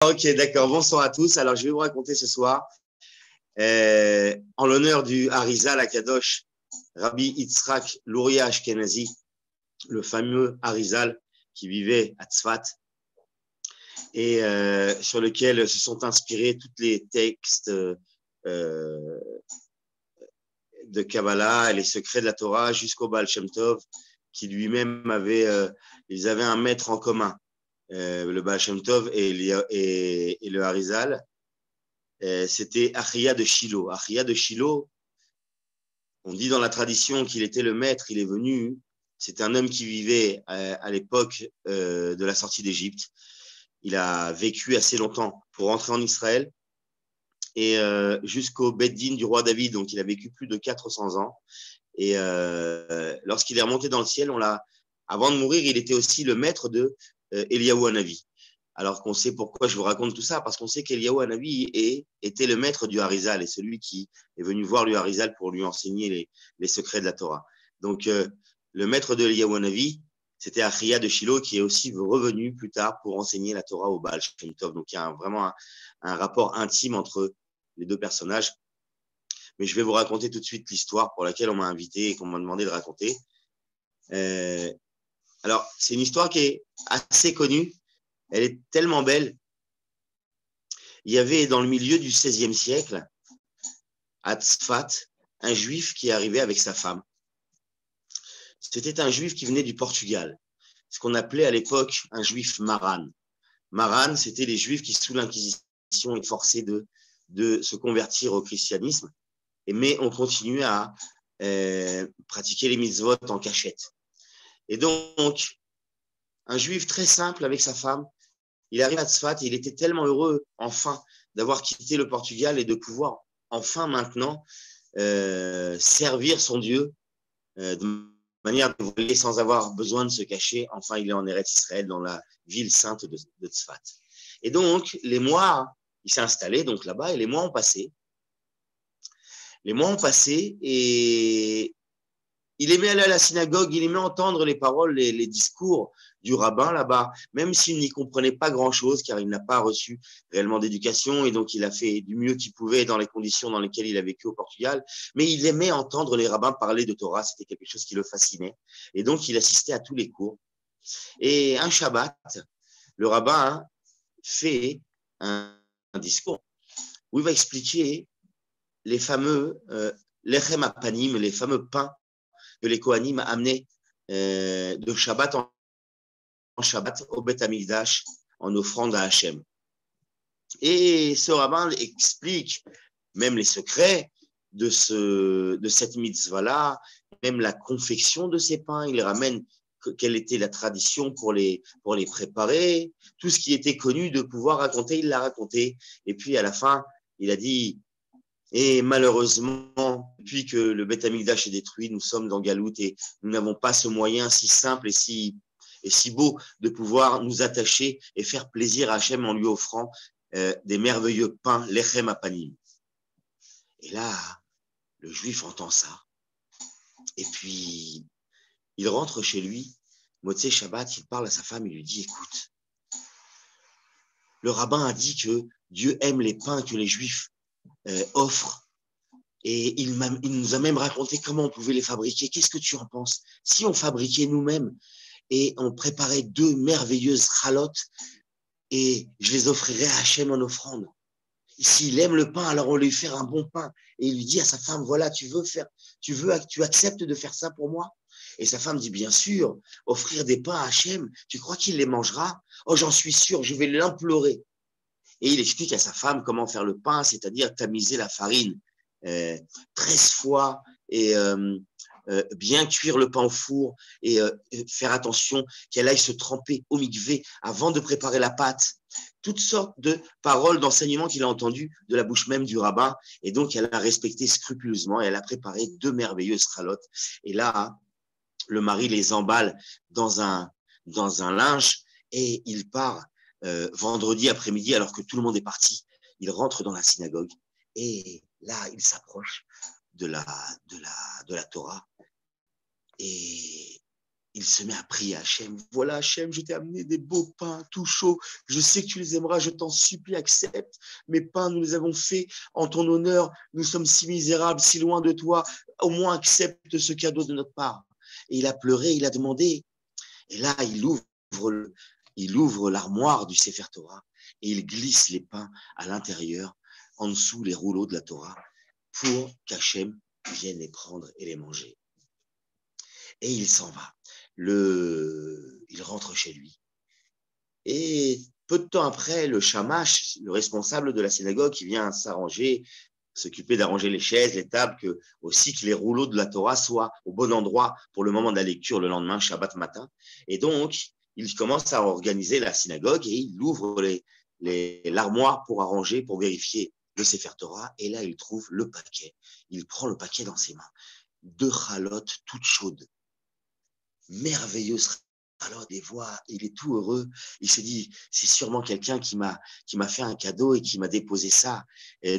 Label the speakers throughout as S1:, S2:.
S1: Ok, d'accord. Bonsoir à tous. Alors, je vais vous raconter ce soir, en l'honneur du Harizal Akadosh, Rabbi Yitzhak Luria Ashkenazi, le fameux Harizal qui vivait à Tzfat et sur lequel se sont inspirés tous les textes de Kabbalah et les secrets de la Torah jusqu'au Baal Shem Tov, qui lui-même avait, ils avaient un maître en commun, le Baal Shem Tov et le Harizal. C'était Achia de Shiloh. Achia de Shiloh, on dit dans la tradition qu'il était le maître, il est venu, c'est un homme qui vivait à l'époque de la sortie d'Égypte. Il a vécu assez longtemps pour rentrer en Israël et jusqu'au Beth-Din du roi David, donc il a vécu plus de 400 ans. Et lorsqu'il est remonté dans le ciel, avant de mourir, il était aussi le maître de Eliyahu Hanavi. Alors qu'on sait pourquoi je vous raconte tout ça, parce qu'on sait qu'Eliyahu Hanavi était le maître du Harizal et celui qui est venu voir le Harizal pour lui enseigner les secrets de la Torah. Donc, le maître de Eliyahu Hanavi, c'était Achia de Shiloh, qui est aussi revenu plus tard pour enseigner la Torah au Baal Shem Tov. Donc, il y a vraiment un rapport intime entre les deux personnages. Mais je vais vous raconter tout de suite l'histoire pour laquelle on m'a invité et qu'on m'a demandé de raconter. Alors, c'est une histoire qui est assez connue. Elle est tellement belle. Il y avait dans le milieu du XVIe siècle, à Tzfat, un juif qui arrivait avec sa femme. C'était un juif qui venait du Portugal, ce qu'on appelait à l'époque un juif maran. Maran, c'était les juifs qui, sous l'Inquisition, étaient forcés de se convertir au christianisme, mais on continuait à pratiquer les mitzvot en cachette. Et donc, un juif très simple avec sa femme, il arrive à Tzfat et il était tellement heureux, enfin, d'avoir quitté le Portugal et de pouvoir, enfin, maintenant, servir son Dieu de manière dévoilée sans avoir besoin de se cacher. Enfin, il est en Eretz Israël, dans la ville sainte de Tzfat. Et donc, les mois, il s'est installé donc là-bas et les mois ont passé. Les mois ont passé et il aimait aller à la synagogue, il aimait entendre les paroles, les discours du rabbin là-bas, même s'il n'y comprenait pas grand-chose, car il n'a pas reçu réellement d'éducation, et donc il a fait du mieux qu'il pouvait dans les conditions dans lesquelles il a vécu au Portugal. Mais il aimait entendre les rabbins parler de Torah, c'était quelque chose qui le fascinait. Et donc il assistait à tous les cours. Et un Shabbat, le rabbin fait un discours où il va expliquer les fameux lechem apanim, les fameux pains que les Kohanim amenaient de Shabbat en Shabbat au Beth Amikdash en offrande à Hachem. Et ce rabbin explique même les secrets de cette mitzvah-là, même la confection de ces pains. Il ramène quelle était la tradition pour les préparer. Tout ce qui était connu de pouvoir raconter, il l'a raconté. Et puis à la fin, il a dit et malheureusement, depuis que le Beth Amikdash est détruit, nous sommes dans Galout et nous n'avons pas ce moyen si simple et si beau de pouvoir nous attacher et faire plaisir à Hachem en lui offrant des merveilleux pains, lechem apanim. Et là, le juif entend ça. Et puis, il rentre chez lui. Motzei Shabbat, il parle à sa femme, il lui dit, écoute, le rabbin a dit que Dieu aime les pains que les juifs offrent. Et il nous a même raconté comment on pouvait les fabriquer. Qu'est-ce que tu en penses? Si on fabriquait nous-mêmes et on préparait 2 merveilleuses chalotes et je les offrirais à Hachem en offrande. S'il aime le pain, alors on lui fait un bon pain. Et il lui dit à sa femme, voilà, tu acceptes de faire ça pour moi? Et sa femme dit, bien sûr, offrir des pains à Hachem, tu crois qu'il les mangera? Oh, j'en suis sûr, je vais l'implorer. Et il explique à sa femme comment faire le pain, c'est-à-dire tamiser la farine 13 fois et bien cuire le pain au four et faire attention qu'elle aille se tremper au mikvé avant de préparer la pâte. Toutes sortes de paroles, d'enseignements qu'il a entendues de la bouche même du rabbin. Et donc, elle a respecté scrupuleusement et elle a préparé 2 merveilleuses chalotes. Et là, le mari les emballe dans un linge et il part vendredi après-midi alors que tout le monde est parti. Il rentre dans la synagogue et là, il s'approche de la Torah et il se met à prier à Hachem. Voilà, Hachem, je t'ai amené des beaux pains tout chauds. Je sais que tu les aimeras, je t'en supplie, accepte. Mes pains, nous les avons faits en ton honneur. Nous sommes si misérables, si loin de toi. Au moins, accepte ce cadeau de notre part. Et il a pleuré, il a demandé. Et là, il ouvre l'armoire du Sefer Torah et il glisse les pains à l'intérieur, en dessous les rouleaux de la Torah, pour qu'Hachem vienne les prendre et les manger. Et il s'en va. Il rentre chez lui. Et peu de temps après, le shamash, le responsable de la synagogue, qui vient s'arranger, s'occuper d'arranger les chaises, les tables, aussi que les rouleaux de la Torah soient au bon endroit pour le moment de la lecture le lendemain, Shabbat matin. Et donc, il commence à organiser la synagogue et il ouvre l'armoire pour arranger, pour vérifier le Sefer Torah. Et là, il trouve le paquet. Il prend le paquet dans ses mains. 2 chalotes toutes chaudes. Merveilleuse chalote, les voit, il est tout heureux. Il se dit, c'est sûrement quelqu'un qui m'a fait un cadeau et qui m'a déposé ça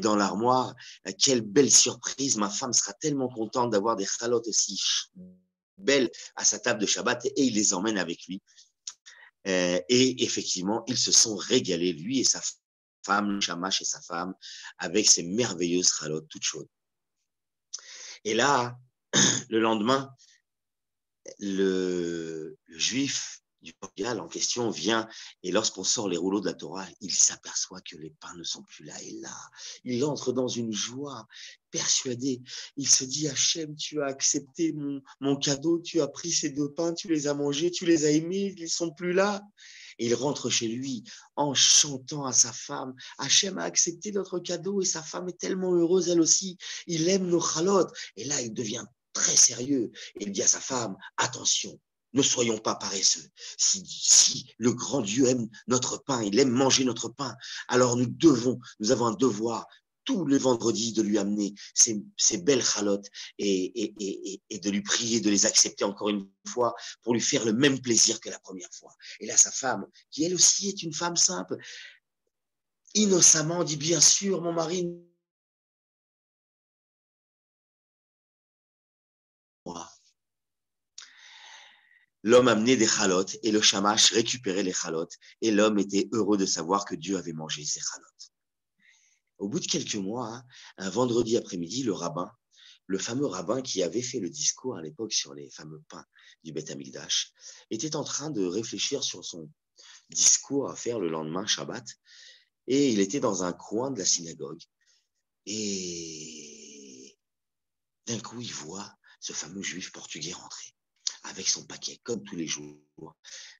S1: dans l'armoire. Quelle belle surprise, ma femme sera tellement contente d'avoir des chalotes aussi belles à sa table de Shabbat et il les emmène avec lui. Et effectivement, ils se sont régalés, lui et sa femme, le shamash et sa femme, avec ces merveilleuses chalotes toutes chaudes. Et là, le lendemain, le juif du Portugal en question vient et lorsqu'on sort les rouleaux de la Torah, il s'aperçoit que les pains ne sont plus là. Et là, il entre dans une joie persuadé. Il se dit, Hachem, tu as accepté mon cadeau, tu as pris ces 2 pains, tu les as mangés, tu les as aimés, ils ne sont plus là. Et il rentre chez lui en chantant à sa femme, Hachem a accepté notre cadeau et sa femme est tellement heureuse elle aussi. Il aime nos chalotes. Et là, il devient très sérieux. Et il dit à sa femme, attention, ne soyons pas paresseux. Si le grand Dieu aime notre pain, il aime manger notre pain, alors nous avons un devoir tous les vendredis de lui amener ces belles chalotes et de lui prier de les accepter encore une fois pour lui faire le même plaisir que la première fois. Et là, sa femme, qui elle aussi est une femme simple, innocemment dit, bien sûr, mon mari, moi. L'homme amenait des chalotes et le shamash récupérait les chalotes et l'homme était heureux de savoir que Dieu avait mangé ses chalotes. Au bout de quelques mois, un vendredi après-midi, le fameux rabbin qui avait fait le discours à l'époque sur les fameux pains du Beth Amikdash, était en train de réfléchir sur son discours à faire le lendemain, Shabbat, et il était dans un coin de la synagogue. Et d'un coup, il voit ce fameux juif portugais rentrer avec son paquet, comme tous les jours,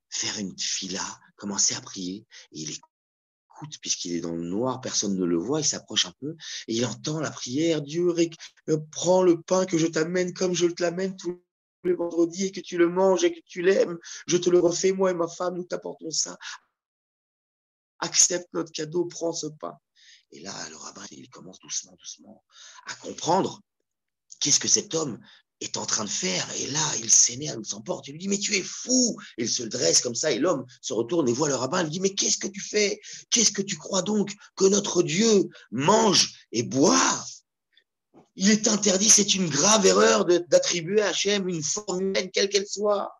S1: faire une fila, commencer à prier, et il écoute, puisqu'il est dans le noir, personne ne le voit, il s'approche un peu, et il entend la prière, Dieu, prends le pain que je t'amène comme je te l'amène tous les vendredis, et que tu le manges et que tu l'aimes, je te le refais, moi et ma femme, nous t'apportons ça, accepte notre cadeau, prends ce pain. Et là, le rabbin, il commence doucement à comprendre qu'est-ce que cet homme est en train de faire. Et là, il s'énerve, il s'emporte, il lui dit, mais tu es fou. Il se dresse comme ça et l'homme se retourne et voit le rabbin, il lui dit, mais qu'est-ce que tu fais? Qu'est-ce que tu crois donc que notre Dieu mange et boit? Il est interdit, c'est une grave erreur d'attribuer à Hachem une forme humaine, quelle qu'elle soit.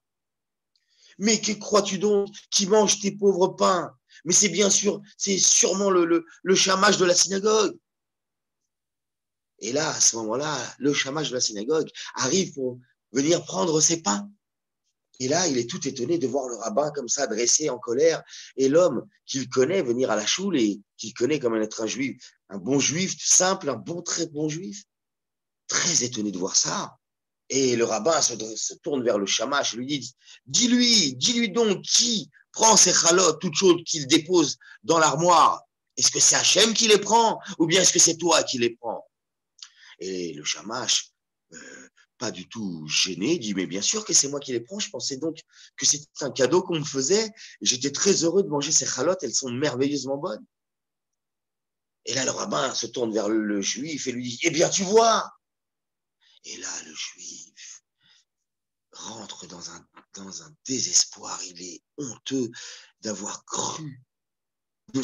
S1: Mais que crois-tu donc qui mange tes pauvres pains? Mais c'est bien sûr, c'est sûrement le shamash de la synagogue. Et là, à ce moment-là, le shamash de la synagogue arrive pour venir prendre ses pains. Et là, il est tout étonné de voir le rabbin comme ça, dressé en colère, et l'homme qu'il connaît venir à la choule et qu'il connaît comme être un juif, un bon juif simple, un bon, très bon juif. Très étonné de voir ça. Et le rabbin se tourne vers le shamash et lui dit, dis-lui donc qui prend ces chalotes toutes chaudes qu'il dépose dans l'armoire. Est-ce que c'est Hachem qui les prend ou bien est-ce que c'est toi qui les prends? Et le shamash, pas du tout gêné, dit, mais bien sûr que c'est moi qui les prends. Je pensais donc que c'était un cadeau qu'on me faisait. Et j'étais très heureux de manger ces chalotes, elles sont merveilleusement bonnes. Et là, le rabbin se tourne vers le juif et lui dit, eh bien, tu vois. Et là, le juif rentre dans un désespoir. Il est honteux d'avoir cru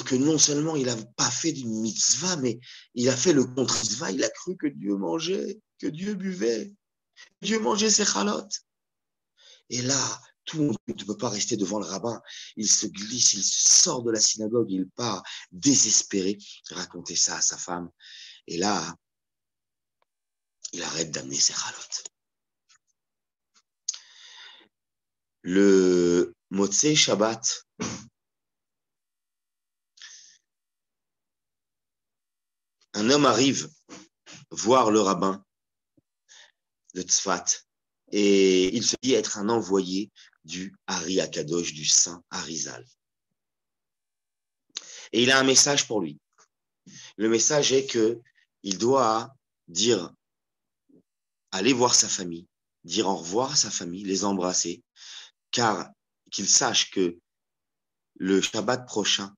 S1: que non seulement il n'a pas fait d'une mitzvah, mais il a fait le contre-mitzvah. Il a cru que Dieu mangeait, que Dieu buvait, que Dieu mangeait ses chalotes. Et là, tout le monde ne peut pas rester devant le rabbin. Il se glisse, il sort de la synagogue, il part désespéré raconter ça à sa femme. Et là, il arrête d'amener ses chalotes. Le Motzei Shabbat, un homme arrive voir le rabbin de Tzfat et il se dit être un envoyé du Hari Akadosh, du Saint Harizal. Et il a un message pour lui. Le message est que il doit dire, aller voir sa famille, dire au revoir à sa famille, les embrasser, car qu'il sache que le Shabbat prochain,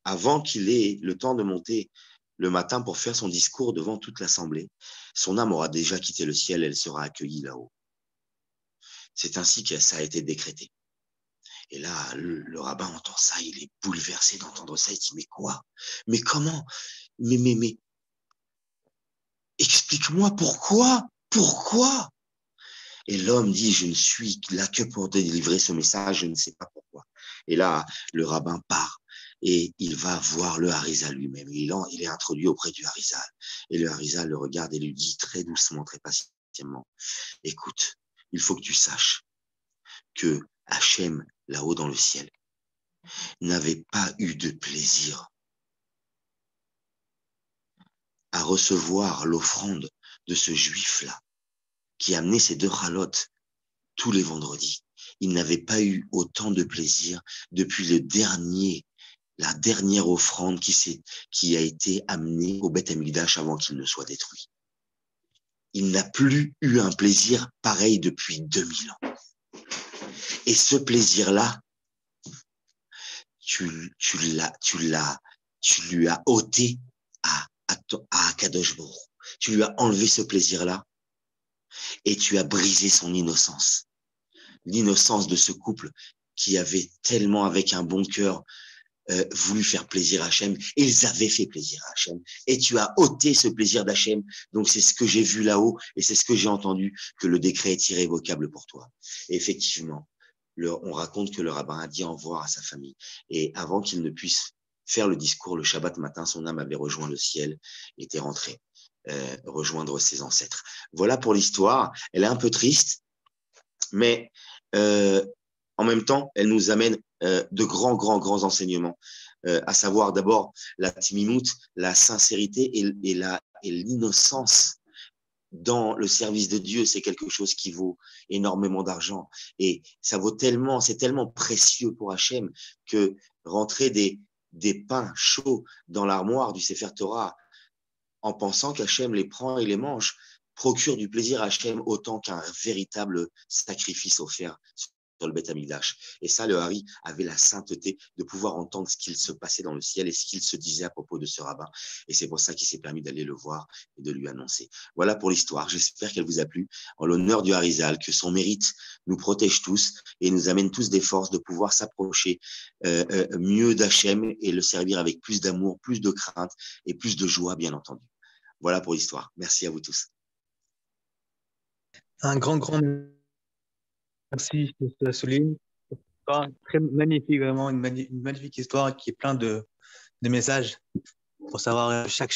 S1: avant qu'il ait le temps de monter le matin pour faire son discours devant toute l'assemblée, son âme aura déjà quitté le ciel, elle sera accueillie là-haut. C'est ainsi que ça a été décrété. Et là, le rabbin entend ça, il est bouleversé d'entendre ça, il dit, mais quoi? Mais comment? Mais, explique-moi pourquoi? Pourquoi? Et l'homme dit, je ne suis là que pour délivrer ce message, je ne sais pas pourquoi. Et là, le rabbin part et il va voir le Harizal lui-même. Il est introduit auprès du Harizal. Et le Harizal le regarde et lui dit très doucement, très patiemment, écoute, il faut que tu saches que Hachem, là-haut dans le ciel, n'avait pas eu de plaisir à recevoir l'offrande de ce juif-là qui amenait ses 2 chalotes tous les vendredis. Il n'avait pas eu autant de plaisir depuis la dernière offrande qui a été amenée au Beth Amikdash avant qu'il ne soit détruit. Il n'a plus eu un plaisir pareil depuis 2000 ans. Et ce plaisir-là, tu lui as ôté à Akadosh Baruch. Tu lui as enlevé ce plaisir-là et tu as brisé son innocence. L'innocence de ce couple qui avait tellement, avec un bon cœur, voulu faire plaisir à Hachem, et ils avaient fait plaisir à Hachem, et tu as ôté ce plaisir d'Hachem. Donc c'est ce que j'ai vu là-haut, et c'est ce que j'ai entendu, que le décret est irrévocable pour toi. Et effectivement, on raconte que le rabbin a dit au revoir à sa famille, et avant qu'il ne puisse faire le discours le Shabbat matin, son âme avait rejoint le ciel, était rentrée rejoindre ses ancêtres. Voilà pour l'histoire. Elle est un peu triste, mais en même temps, elle nous amène de grands enseignements, à savoir d'abord la timimout, la sincérité et l'innocence dans le service de Dieu. C'est quelque chose qui vaut énormément d'argent et ça vaut tellement, c'est tellement précieux pour Hachem que rentrer des pains chauds dans l'armoire du Sefer Torah en pensant qu'Hachem les prend et les mange procure du plaisir à Hachem autant qu'un véritable sacrifice offert sur le Beth Amikdash. Et ça, le Hari avait la sainteté de pouvoir entendre ce qu'il se passait dans le ciel et ce qu'il se disait à propos de ce rabbin. Et c'est pour ça qu'il s'est permis d'aller le voir et de lui annoncer. Voilà pour l'histoire. J'espère qu'elle vous a plu. En l'honneur du Harizal, que son mérite nous protège tous et nous amène tous des forces de pouvoir s'approcher mieux d'Hachem et le servir avec plus d'amour, plus de crainte et plus de joie, bien entendu. Voilà pour l'histoire. Merci à vous tous.
S2: Un grand merci, M. Assouline. Très magnifique, vraiment, une magnifique histoire qui est plein de messages pour savoir chaque.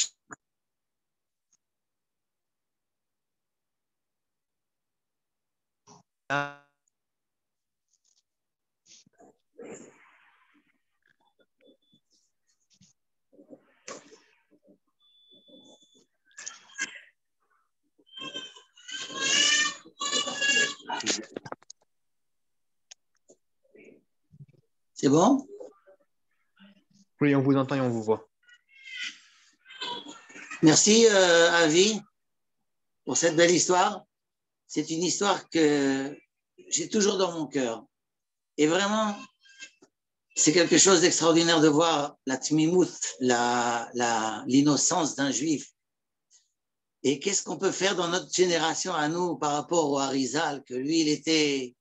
S3: C'est bon?
S2: Oui, on vous entend et on vous voit.
S3: Merci, Avi, pour cette belle histoire. C'est une histoire que j'ai toujours dans mon cœur. Et vraiment, c'est quelque chose d'extraordinaire de voir la tmimout, l'innocence d'un juif. Et qu'est-ce qu'on peut faire dans notre génération à nous par rapport au Harizal, que lui, il était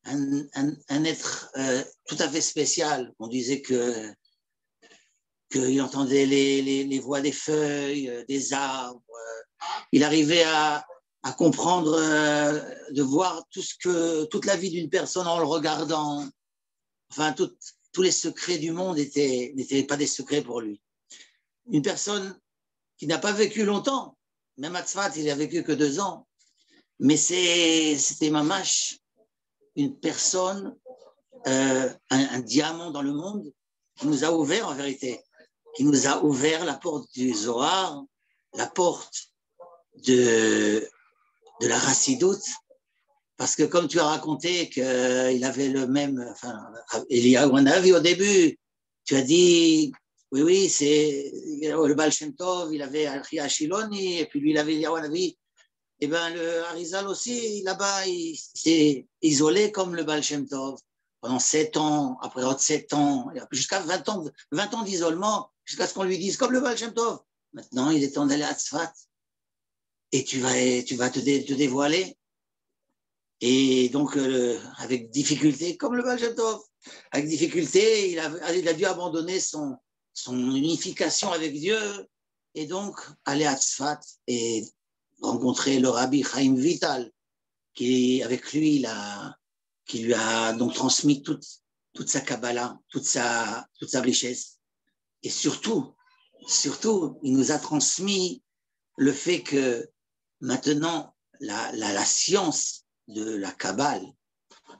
S3: un être tout à fait spécial. On disait qu'il entendait les voix des feuilles, des arbres. Il arrivait à à comprendre, de voir toute la vie d'une personne en le regardant. Enfin, tous les secrets du monde n'étaient pas des secrets pour lui. Une personne qui n'a pas vécu longtemps, même à Tzfat, il n'a vécu que 2 ans, mais c'était Mamash, une personne, un diamant dans le monde qui nous a ouvert en vérité, qui nous a ouvert la porte du Zohar, la porte de la Chassidoute, parce que comme tu as raconté qu'il avait le même, enfin, Eliyahu Hanavi au début, tu as dit, oui, c'est le Baal Shem Tov, il avait Achia Shiloni, et puis lui, il avait Eliyahu Hanavi. Et bien, le Harizal aussi, là-bas, il s'est isolé comme le Baal Shem Tov pendant 7 ans, après 7 ans, jusqu'à 20 ans d'isolement, jusqu'à ce qu'on lui dise comme le Baal Shem Tov. Maintenant, il est temps d'aller à Tzfat et tu vas te dévoiler. Et donc, avec difficulté, comme le Baal Shem Tov, avec difficulté, il a dû abandonner son unification avec Dieu et donc aller à Tzfat et rencontrer le Rabbi Chaim Vital, qui avec lui, qui lui a donc transmis toute sa Kabbalah, toute sa richesse. Et surtout, il nous a transmis le fait que maintenant, la science de la Kabbale,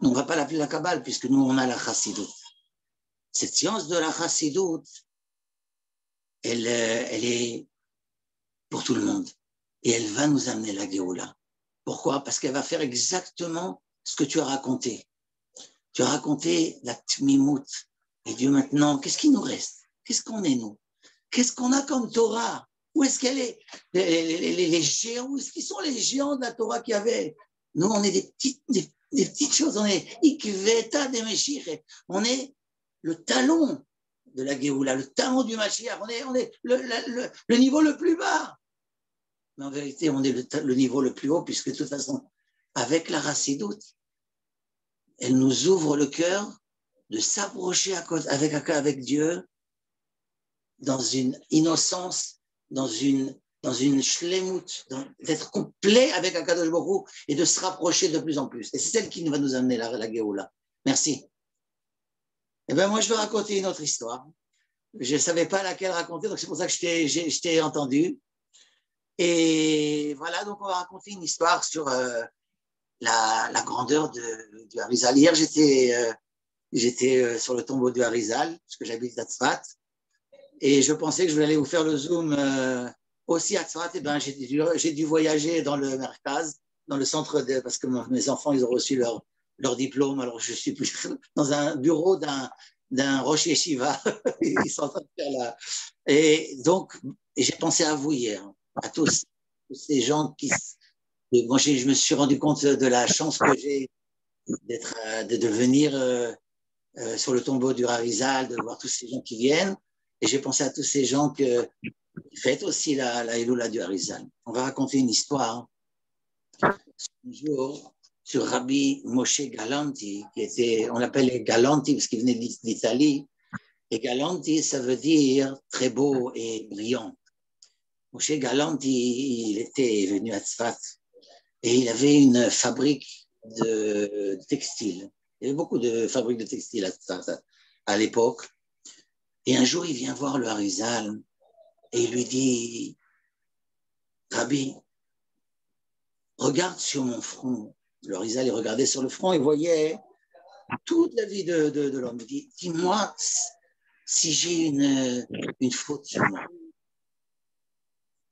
S3: on ne va pas l'appeler la Kabbale puisque nous, on a la Chassidut. Cette science de la Chassidut, elle est pour tout le monde. Et elle va nous amener la Géoula. Pourquoi? Parce qu'elle va faire exactement ce que tu as raconté. Tu as raconté la Tmimout. Et Dieu maintenant, qu'est-ce qui nous reste? Qu'est-ce qu'on est, nous? Qu'est-ce qu'on a comme Torah? Où est-ce qu'elle est? Les géants, où est-ce qu'ils sont les géants de la Torah qu'il y avait? Nous, on est des petites choses. On est Ikveta de Meshich. On est le talon de la Géoula, le talon du Mashiach. On est le niveau le plus bas. Mais en vérité, on est le niveau le plus haut, puisque de toute façon, avec la Chassidoute, elle nous ouvre le cœur de s'approcher avec Dieu dans une innocence, dans une shlemut, d'être complet avec Akadosh Baruch Hu et de se rapprocher de plus en plus. Et c'est celle qui va nous amener la Géoula. Merci. Eh bien, moi, je vais raconter une autre histoire. Je ne savais pas laquelle raconter, donc c'est pour ça que je t'ai entendu. Et voilà, donc on va raconter une histoire sur la grandeur du Harizal. Hier, j'étais sur le tombeau du Harizal, parce que j'habite à Tzfat, et je pensais que je voulais aller vous faire le zoom aussi à Tzfat. Et ben, j'ai dû voyager dans le Merkaz, dans le centre, parce que mes enfants, ils ont reçu leur diplôme, alors je suis plus dans un bureau d'un Rosh Yeshiva. Ils sont en train de faire là. Et donc, j'ai pensé à vous hier, à tous ces gens moi, je me suis rendu compte de la chance que j'ai de venir sur le tombeau du Harizal, de voir tous ces gens qui viennent. Et j'ai pensé à tous ces gens qui fêtent aussi la Eloula du Harizal. On va raconter une histoire. Un jour, sur Rabbi Moshe Galanti, on l'appelle les Galanti parce qu'il venait d'Italie. Et Galanti, ça veut dire très beau et brillant. Moshe Galanti, il était venu à Tzfat et il avait une fabrique de textiles. Il y avait beaucoup de fabriques de textiles à Tzfat à l'époque. Et un jour, il vient voir le Harizal et il lui dit, Rabbi, regarde sur mon front. Le Harizal, il regardait sur le front et voyait toute la vie de l'homme. Il dit, dis-moi si j'ai une faute sur moi.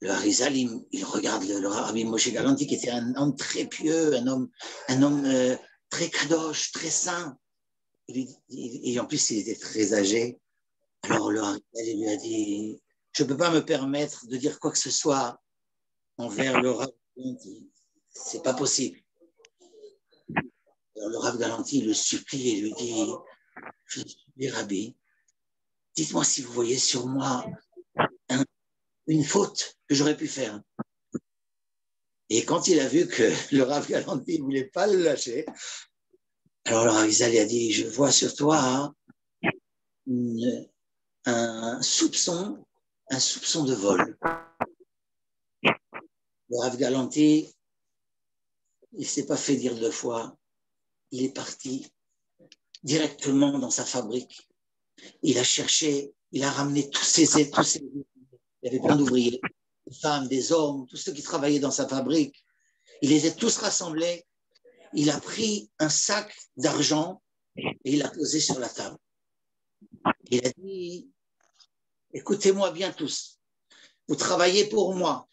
S3: Le Harizal, il regarde le Rabbi Moshe Galanti, qui était un homme très pieux, un homme très kadosh, très saint. Et en plus, il était très âgé. Alors le Harizal, il lui a dit, je ne peux pas me permettre de dire quoi que ce soit envers le Rabbi Galanti. Ce n'est pas possible. Alors le Rabbi Galanti le supplie et lui dit, je supplie Rabbi, dites-moi si vous voyez sur moi une faute que j'aurais pu faire. Et quand il a vu que le Rav Galanti ne voulait pas le lâcher, alors le Harizal a dit, je vois sur toi un soupçon de vol. Le Rav Galanti, il ne s'est pas fait dire 2 fois. Il est parti directement dans sa fabrique. Il a cherché, il a ramené il y avait plein d'ouvriers, des femmes, des hommes, tous ceux qui travaillaient dans sa fabrique. Il les a tous rassemblés. Il a pris un sac d'argent et il l'a posé sur la table. Il a dit, écoutez-moi bien tous, vous travaillez pour moi.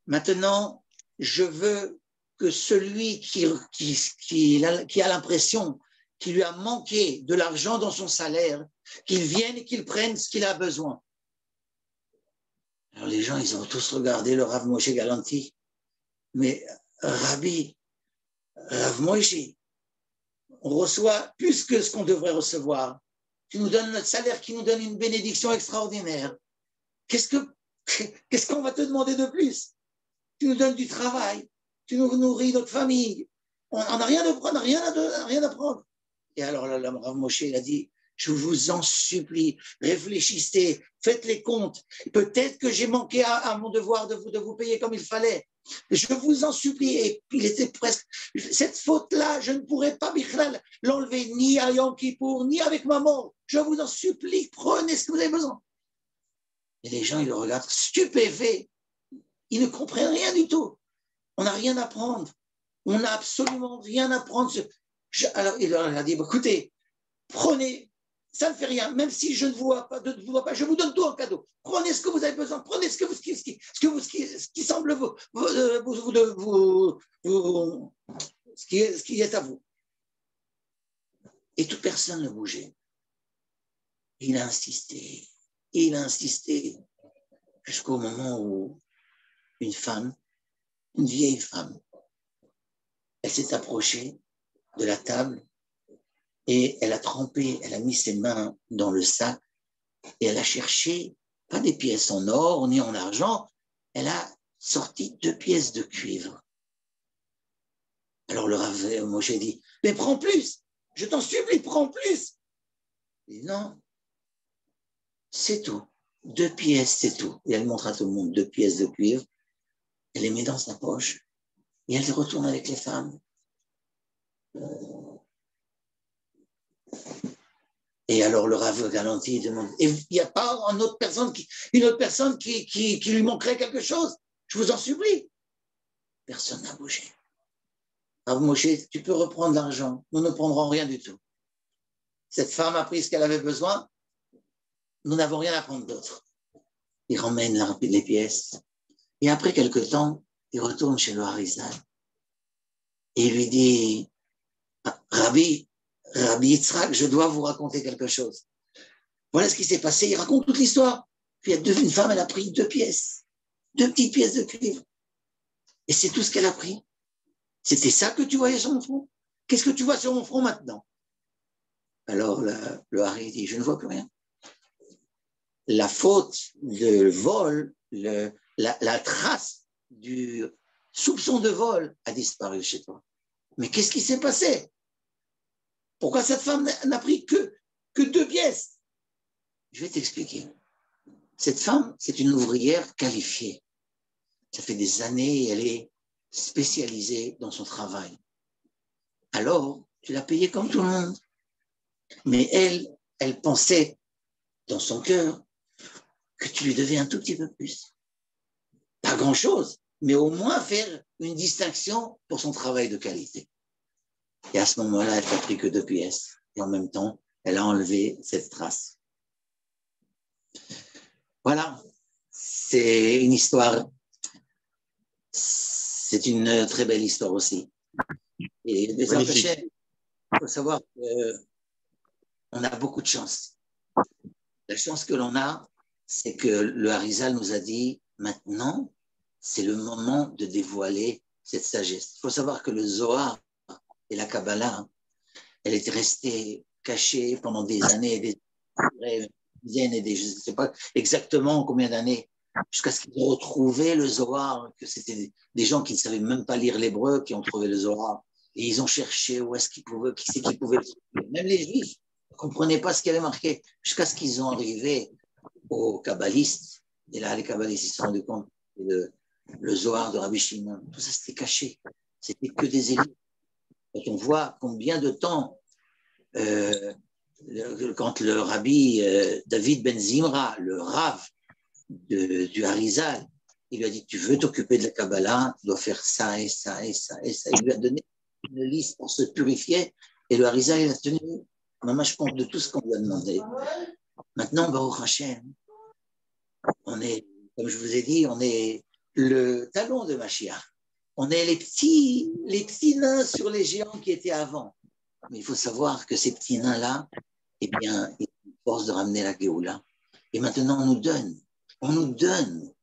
S3: Maintenant, je veux que celui qui a l'impression qu'il lui a manqué de l'argent dans son salaire, qu'il vienne et qu'il prenne ce qu'il a besoin. Alors les gens, ils ont tous regardé le Rav Moshe Galanti. Mais Rabbi, Rav Moshe, on reçoit plus que ce qu'on devrait recevoir. Tu nous donnes notre salaire qui nous donne une bénédiction extraordinaire. Qu'est-ce qu'on va te demander de plus? Tu nous donnes du travail, tu nous nourris notre famille. On n'a rien à prendre. Et alors là, Rav Moshe, il a dit, je vous en supplie, réfléchissez, faites les comptes. Peut-être que j'ai manqué à mon devoir de vous payer comme il fallait. Je vous en supplie. Et il était presque... Cette faute-là, je ne pourrais pas, Bichlal, l'enlever ni à Yom Kippour, ni avec ma mort. Je vous en supplie, prenez ce que vous avez besoin. Et les gens, ils le regardent stupéfaits. Ils ne comprennent rien du tout. On n'a rien à prendre. On n'a absolument rien à prendre. Alors, il leur a dit, écoutez, prenez, ça ne fait rien, même si je ne vous vois pas, je vous donne tout en cadeau. Prenez ce que vous avez besoin, prenez ce qui semble ce qui est à vous. Et toute personne ne bougeait. Il a insisté, jusqu'au moment où une femme, une vieille femme, elle s'est approchée de la table et elle a mis ses mains dans le sac et elle a cherché, pas des pièces en or ni en argent, elle a sorti 2 pièces de cuivre. Alors le Rav Moshe dit, mais prends plus, je t'en supplie, prends plus. Il dit, non, c'est tout, 2 pièces, c'est tout. Et elle montre à tout le monde 2 pièces de cuivre, elle les met dans sa poche et elle retourne avec les femmes. Et alors le Rav Galanti demande, et il n'y a pas une autre personne qui lui manquerait quelque chose? Je vous en supplie. Personne n'a bougé. Rav Moshe, tu peux reprendre l'argent, nous ne prendrons rien du tout. Cette femme a pris ce qu'elle avait besoin, nous n'avons rien à prendre d'autre. Il ramène les pièces. Et après quelque temps, il retourne chez le Harizal. Et il lui dit, Rabbi Yitzhak, je dois vous raconter quelque chose. Voilà ce qui s'est passé. Il raconte toute l'histoire. Puis une femme, elle a pris 2 pièces, 2 petites pièces de cuivre. Et c'est tout ce qu'elle a pris. C'était ça que tu voyais sur mon front? Qu'est-ce que tu vois sur mon front maintenant? Alors le Hari dit, je ne vois plus rien. La faute, le vol, la trace du soupçon de vol a disparu chez toi. Mais qu'est-ce qui s'est passé? Pourquoi cette femme n'a pris que 2 pièces? Je vais t'expliquer. Cette femme, c'est une ouvrière qualifiée. Ça fait des années et elle est spécialisée dans son travail. Alors, tu l'as payée comme tout le monde. Mais elle pensait dans son cœur que tu lui devais un tout petit peu plus. Pas grand-chose, mais au moins faire une distinction pour son travail de qualité. Et à ce moment-là, elle n'a pris que 2 pièces. Et en même temps, elle a enlevé cette trace. Voilà, c'est une histoire. C'est une très belle histoire aussi. Et il faut savoir qu'on a beaucoup de chance. La chance que l'on a, c'est que le Harizal nous a dit, maintenant, c'est le moment de dévoiler cette sagesse. Il faut savoir que le Zohar et la Kabbalah, elle était restée cachée pendant des années et des dizaines et je ne sais pas exactement combien d'années, jusqu'à ce qu'ils aient retrouvé le Zohar, que c'était des gens qui ne savaient même pas lire l'hébreu qui ont trouvé le Zohar. Et ils ont cherché où est-ce qu'ils pouvaient, qui c'est qui pouvait le trouver. Même les Juifs ne comprenaient pas ce qu'il y avait marqué, jusqu'à ce qu'ils ont arrivé aux kabbalistes. Et là, les kabbalistes se sont rendus compte que le Zohar de Rabbi Shimon, tout ça c'était caché. c'était que des élites. Quand on voit combien de temps, quand le rabbi David Ben Zimra, le rav du Harizal, il lui a dit, tu veux t'occuper de la Kabbalah, tu dois faire ça et ça et ça et ça. Il lui a donné une liste pour se purifier et le Harizal, il a tenu je compte de tout ce qu'on lui a demandé. Maintenant, Baruch Hashem, on est, comme je vous ai dit, on est le talon de Mashiach. On est les petits nains sur les géants qui étaient avant. Mais il faut savoir que ces petits nains-là, eh bien, ils ont une force de ramener la Géoula. Et maintenant, on nous donne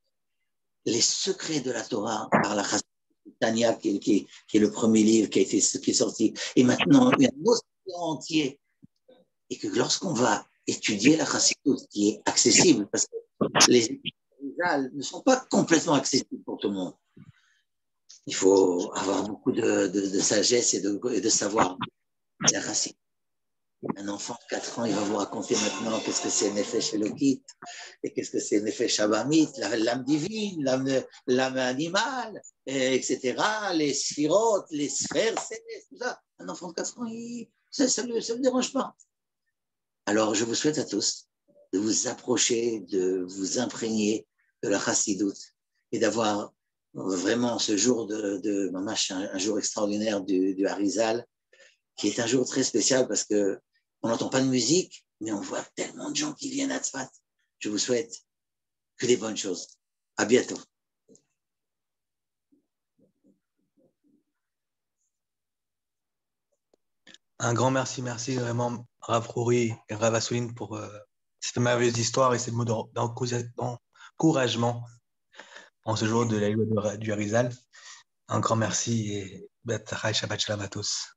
S3: les secrets de la Torah par la Chassidut Tanya, qui est le premier livre qui est sorti. Et maintenant, il y a un océan entier. Et que lorsqu'on va étudier la Chassidut, qui est accessible, parce que les ne sont pas complètement accessibles pour tout le monde. Il faut avoir beaucoup de sagesse et de savoir. La Chassidut. Un enfant de 4 ans, il va vous raconter maintenant qu'est-ce que c'est Nefesh Elokit et qu'est-ce que c'est Nefesh Abamit, l'âme divine, l'âme animale, etc., les sphirotes, les sphères célestes, tout ça. Un enfant de 4 ans, ça ne le dérange pas. Alors, je vous souhaite à tous de vous approcher, de vous imprégner de la Chassidut et d'avoir vraiment ce jour un jour extraordinaire du Harizal, qui est un jour très spécial parce que on n'entend pas de musique, mais on voit tellement de gens qui viennent à Tzfat. Je vous souhaite que des bonnes choses. À bientôt.
S2: Un grand merci vraiment Rav Rouri et Rav Assouline pour cette merveilleuse histoire et ces mots d'encouragement en ce jour de la loi du Harizal. Un grand merci et Shabbat Shalom à tous.